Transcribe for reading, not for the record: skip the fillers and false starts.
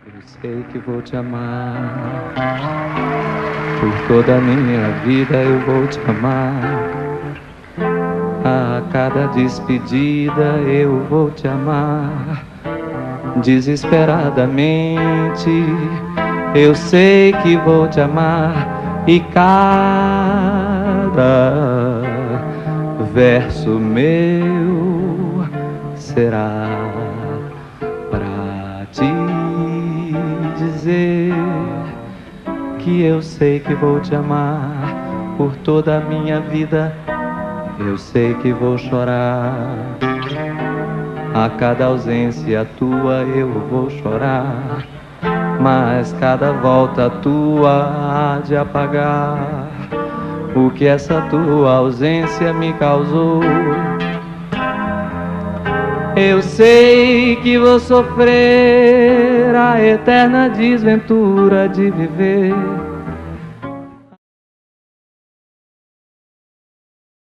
Eu sei que vou te amar, por toda a minha vida eu vou te amar. A cada despedida eu vou te amar. Desesperadamente eu sei que vou te amar. E cada verso meu será pra te dizer que eu sei que vou te amar por toda a minha vida. Eu sei que vou chorar, a cada ausência tua eu vou chorar, mas cada volta tua há de apagar o que essa tua ausência me causou. Eu sei que vou sofrer a eterna desventura de viver